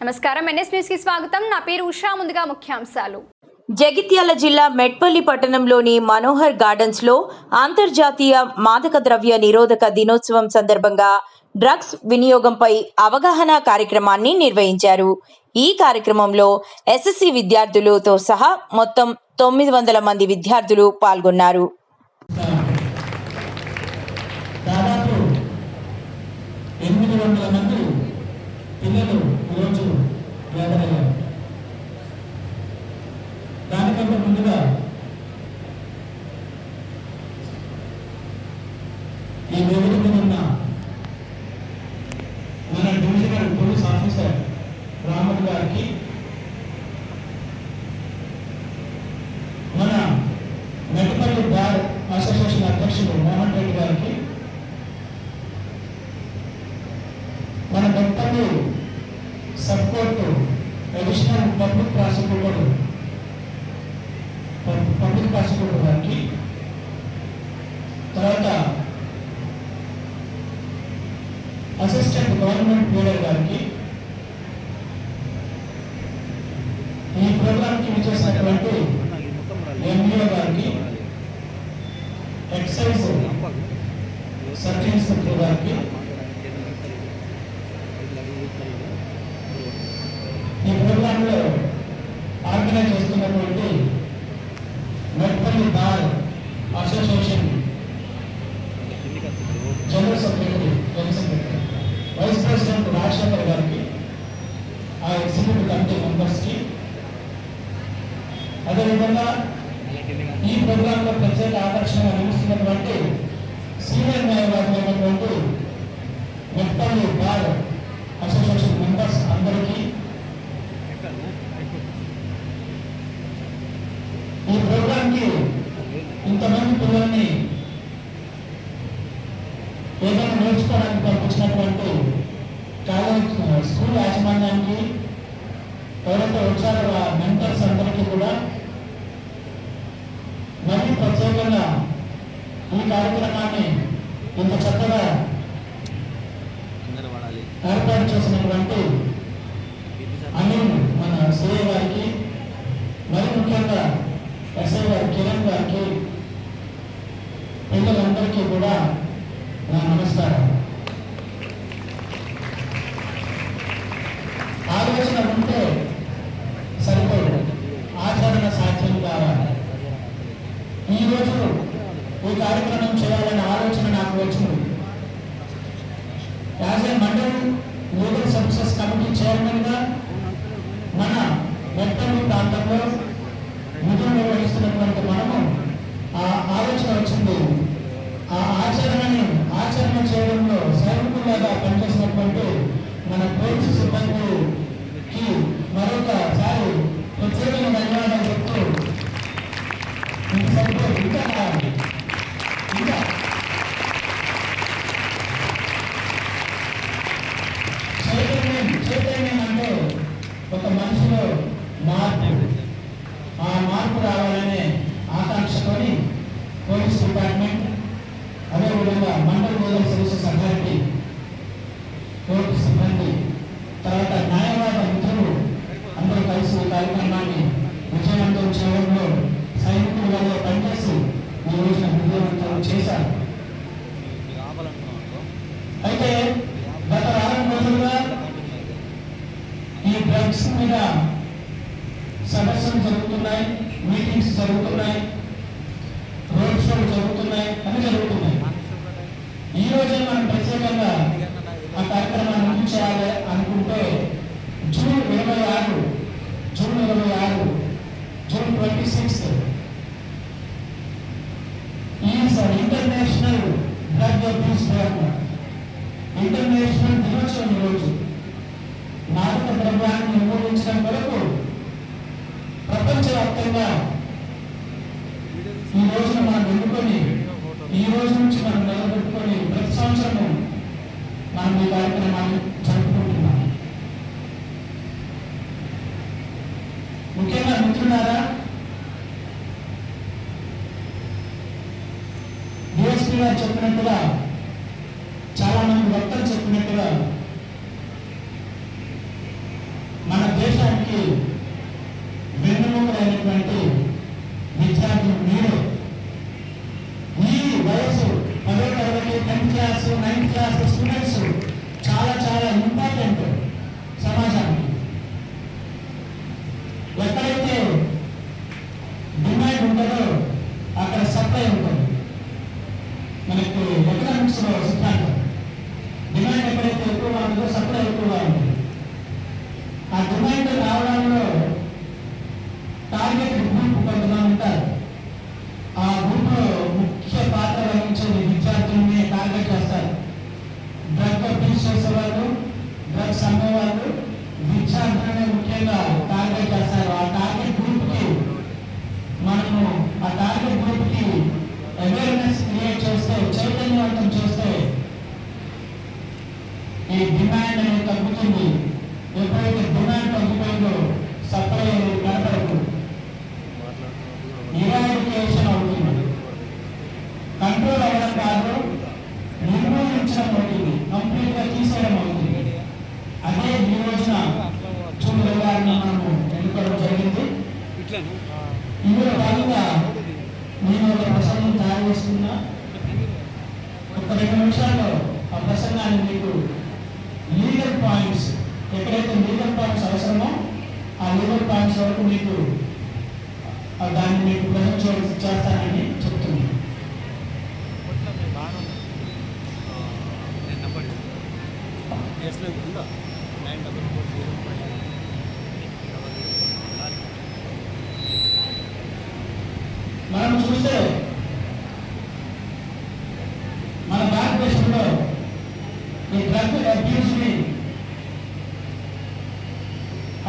నమస్కారం, NS news కి స్వాగతం. నా పేరు ఉషా. ముందుగా ముఖ్యాంశాలు. జగిత్యాల జిల్లా మెట్పల్లి పట్టణంలోని మనోహర్ గార్డెన్స్ లో అంతర్జాతీయ మాదక ద్రవ్య నిరోధక దినోత్సవం సందర్భంగా డ్రగ్స్ వినియోగంపై అవగాహన కార్యక్రమాన్ని నిర్వహించారు. ఈ కార్యక్రమంలో ఎస్ఎస్సి విద్యార్థులతో సహా మొత్తం 900 మంది విద్యార్థులు పాల్గొన్నారు. దానికంటే ముందుగా ఈ వేదిక మీద ఉన్న మన డివిజనల్ పోలీస్ ఆఫీసర్ రామన్ గారికి, మన మెట్పల్లి బార్ అసోసియేషన్ అధ్యక్షుడు మోహన్ రెడ్డి గారికి, మన Metpalli sub court additional public prosecutor గారికి, తర్వాత అసిస్టెంట్ గవర్నమెంట్ లీడర్ గారికి, ఈ ప్రోగ్రాంకి విచ్చేసినటువంటి ఎంఈఓ గారికి, ఎక్సైజ్ సబ్ ఇన్స్పెక్టర్ గారికి, ఈ ప్రోగ్రాంలో ఆర్గనైజ్ చేస్తున్నటువంటి Metpalli bar association general secretary vice president Rajasekhar గారికి, ఆ ఎగ్జిక్యూటివ్ కమిటీ మెంబర్స్కి, అదేవిధంగా ఈ ప్రోగ్రాంలో ప్రత్యేక ఆకర్షణగా నిలుస్తున్నటువంటి సీనియర్ న్యాయవాదులు అయినటువంటి మెట్పల్లి బార్ అసోసియేషన్ మెంబర్స్ అందరికీ, ఈ ప్రోగ్రాంకి ఇంతమంది పిల్లల్ని ఏదైనా నేర్చుకోవడానికి పంపించినటువంటి కాలేజ్ స్కూల్ యాజమాన్యానికి, ఎవరైతే వచ్చారో ఆ మెంటర్స్ అందరికీ కూడా మరీ ప్రత్యేకంగా ఈ కార్యక్రమాన్ని ఇంత చక్కగా ఏర్పాటు చేసినటువంటి అనిల్ మన సిఐ గారికి, మరి ముఖ్యంగా ఎస్ఐ గారు కిరణ్ గారికి, పిల్లలందరికీ కూడా నా నమస్కారం. ఆలోచన ఉంటే సరిపోదు, ఆచరణ సాధ్యం కావాలి. ఈరోజు ఈ కార్యక్రమం చేయాలనే ఆలోచన నాకు వచ్చింది. As a mandal legal services committee చైర్మన్గా మన మెట్పల్లి ప్రాంతంలో విధులు నిర్వహిస్తున్నటువంటి మనము ఆ ఆలోచన వచ్చింది. ఆ ఆచరణ చేయడంలో సైనికులుగా పనిచేసినటువంటి మన పోలీసు సిబ్బందికి మరొకసారి ప్రత్యేకమైన ధన్యవాదాలు చెప్తూ, ఇంకా చైతన్యం అంటే ఒక మనిషిలో మార్పు, ఆ మార్పు రావాలనే ఆకాంక్షతోని పోలీస్ డిపార్ట్మెంట్, అదేవిధంగా mandal legal services authority, court సిబ్బంది, తర్వాత న్యాయవాద మిత్రులు అందరూ కలిసి ఈ కార్యక్రమాన్ని విజయవంతం చేయడంలో సైనికులుగా పనిచేసి ఈ రోజున విజయవంతం చేశారు. అయితే గత వారం రోజులుగా ఈ డ్రగ్స్ మీద సదస్సులు జరుగుతున్నాయి, మీటింగ్స్ జరుగుతున్నాయి, రోడ్ షోలు జరుగుతున్నాయి, అన్ని జరుగుతున్నాయి. ఈ రోజే మనం ప్రత్యేకంగా ఆ కార్యక్రమాన్ని ముగించాలి అనుకుంటే June 26 June 26 is international drug abuse day, international దినోత్సవం. ఈరోజు మాదక ద్రవ్యాన్ని నిర్మూలించడం వరకు ప్రపంచవ్యాప్తంగా ఈ రోజున మనం ఎన్నుకొని, ఈ రోజు నుంచి మనం నిలబెట్టుకొని ప్రతి సంవత్సరము మనం ఈ కార్యక్రమాన్ని జరుపుకుంటున్నాం. ముఖ్యంగా మిత్రులారా, డిఎస్పీ గారు చెప్పినట్టుగా, చాలా మంది వక్తలు చెప్పినట్టుగా సమాజానికి వెన్నుముకైనటువంటి విద్యార్థులు మీరు. ఈ వయసు 10వ తరగతి 10th class 9th class students చాలా చాలా ఇంపార్టెంట్ సమాజానికి. ఎక్కడైతే డిమాండ్ ఉంటుందో అక్కడ సప్లై ఉంటుంది. మనకు ఎకనామిక్స్ లో సిద్ధాంతం, డిమాండ్ ఎక్కడైతే ఎక్కువగా ఉంటుందో సప్లై ఎక్కువగా ఉంటుంది. ఆ డిమాండ్ రావడంలో టార్గెట్ గ్రూప్ కొంతమంది ఉంటారు. ఆ గ్రూప్ లో ముఖ్య పాత్ర వహించే విద్యార్థుల్ని టార్గెట్ చేస్తారు. డ్రగ్ అబ్యూస్ చేసేవాళ్ళు, డ్రగ్స్ అమ్మేవాళ్ళు విద్యార్థులనే ముఖ్యంగా టార్గెట్ చేస్తారు. ఆ టార్గెట్ గ్రూప్ కి మనము అవేర్నెస్ క్రియేట్ చేస్తే, చైతన్యవంతం చేస్తే ఈ డిమాండ్ అనేది తగ్గుతుంది. ఎప్పుడైతే డిమాండ్ తగ్గిపోయిందో సప్లై అనేది కనపడదు, ఇరాడికేషన్ అవుతుంది. కంట్రోల్ అవ్వడం కాదు, నిర్మూలించడం అవుతుంది, కంప్లీట్ గా తీసేయడం అవుతుంది. అదే ఈ రోజున చూడగానే మనము ఎన్నుకోవడం జరిగింది. ఇందులో భాగంగా నేను ఒక ప్రసంగం తయారు చేస్తున్నా. ఒక 2 నిమిషాల్లో ఆ ప్రసంగాన్ని మీకు లీగల్ పాయింట్స్, ఎక్కడైతే లీగల్ పాయింట్స్ అవసరమో ఆ లీగల్ పాయింట్స్ వరకు మీకు దాన్ని మీకు ప్రజెంట్ చేస్తానని చెప్తున్నాను. మనం చూస్తే మన భారతదేశంలో ఈ డ్రగ్ అబ్యూస్ ని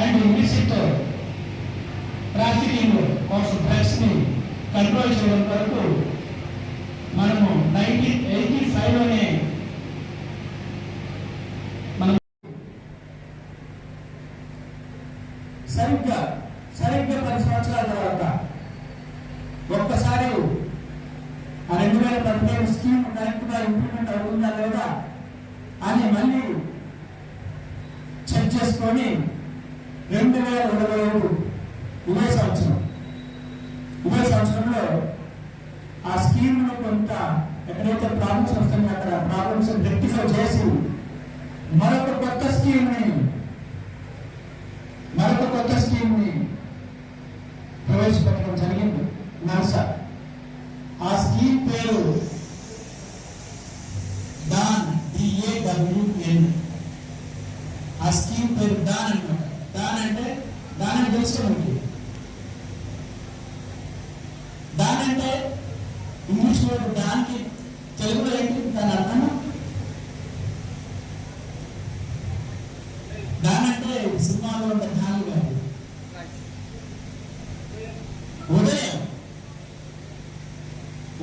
and illicit trafficking of drugs ని కంట్రోల్ చేయడం వరకు మనము 1985లోనే మనం సరిగ్గా 10 సంవత్సరాల తర్వాత ఒక్కసారి ఆ 2017 స్కీమ్ కరెక్ట్ గా ఇంప్లిమెంట్ అవుతుందా లేదా అని మళ్ళీ చెక్ చేసుకొని 2025 ఇదే సంవత్సరంలో ఆ స్కీమ్ ను కొంత ఎక్కడైతే ప్రాబ్లమ్స్ వస్తున్నాయో అక్కడ ప్రాబ్లమ్స్ రెక్టిఫై చేసి మరొక కొత్త స్కీమ్ ని ప్రవేశపెట్టడం జరిగింది. నర్సా. ఆ స్కీమ్ పేరు డాన్, DAWN. ఆ స్కీమ్ పేరు డాన్ అన్నమాట. డాన్ అంటే దాని తెలుసు మనకి. దాన్ అంటే ఇంగ్లీష్ వర్డ్ దానికి తెలుగులో ఏంటి దాని అర్థం? దాన్ అంటే సినిమాలో ఉన్న ధాన్యం కాదు.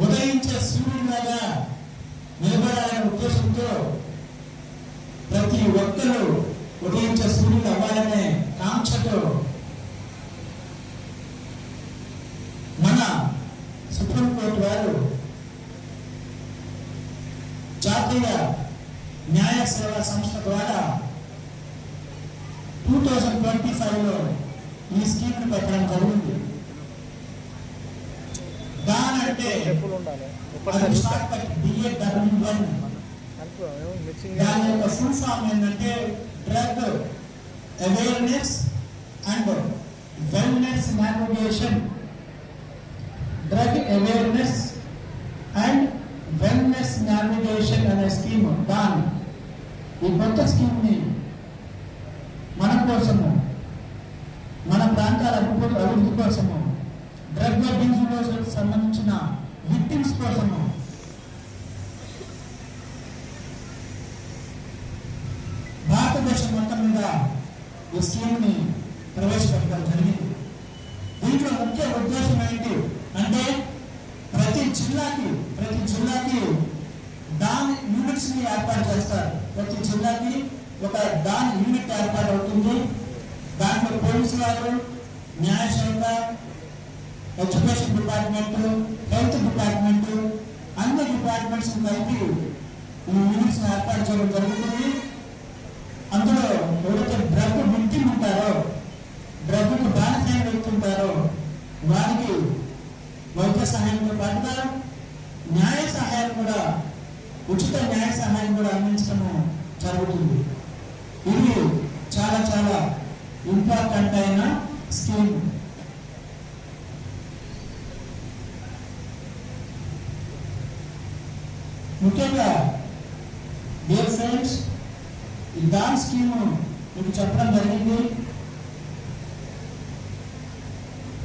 ఉదయించే సూర్యుడిలాగా నిలబడాలనే ఉద్దేశంతో ప్రతి ఒక్కరూ ఉదయించే సూర్యుడు అవ్వాలనే కాంక్షతో మన సుప్రీంకోర్టు వారు జాతీయ న్యాయ సేవా సంస్థ ద్వారా 2025లో ఈ స్కీమ్ పెట్టడం జరిగింది. దాని అంటే దాని యొక్క ఫుల్ ఫామ్ ఏంటంటే drug awareness and wellness navigation. Drug awareness and wellness navigation అనే స్కీమ్. దాని ఈ కొత్త స్కీమ్ ని మన కోసము, మన ప్రాంతాల అభివృద్ధి కోసము, డ్రగ్ అబ్యూస్ సంబంధించిన విక్టిమ్స్ కోసము భారతదేశం మొత్తం మీద ఈ స్కీమ్ ని ప్రవేశపెట్టడం జరిగింది. దీంట్లో ముఖ్య ఉద్దేశం ఏంటి అంటే ప్రతి జిల్లాకి డాన్ యూనిట్స్ ని ఏర్పాటు చేస్తారు. ప్రతి జిల్లాకి ఒక డాన్ యూనిట్ ఏర్పాటు అవుతుంది. దాంట్లో పోలీసు వారు, న్యాయశాఖ, ఎడ్యుకేషన్ డిపార్ట్మెంట్, హెల్త్ డిపార్ట్మెంట్, అన్ని డిపార్ట్మెంట్స్ కలిపి ఈ యూనిట్స్ ఏర్పాటు చేయడం జరుగుతుంది. అందులో ఎవరైతే డ్రగ్ విక్టిమ్ ఉంటారో పాటుగా న్యాయ సహాయం కూడా, ఉచిత న్యాయ సహాయం కూడా అందించడం జరుగుతుంది. ఇది చాలా చాలా ఇంపార్టెంట్ అయిన స్కీమ్. ముఖ్యంగా డియర్ ఫ్రెండ్స్, ఈ దాన్ స్కీమ్ మీకు చెప్పడం జరిగింది.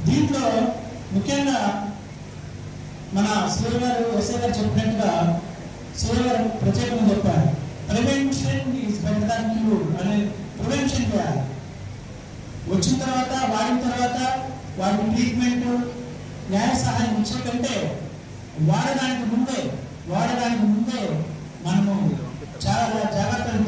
దీంట్లో ముఖ్యంగా మన శ్రీ గారు ఎస్ఐ గారు చెప్పినట్టుగా శ్రీ గారు ప్రత్యేకంగా చెప్పారు, prevention is better than cure అనే. ప్రివెన్షన్ చేయాలి. వచ్చిన తర్వాత, వాడిన తర్వాత వాటి ట్రీట్మెంట్, న్యాయ సహాయం ఇచ్చే కంటే వాడడానికి ముందే మనము చాలా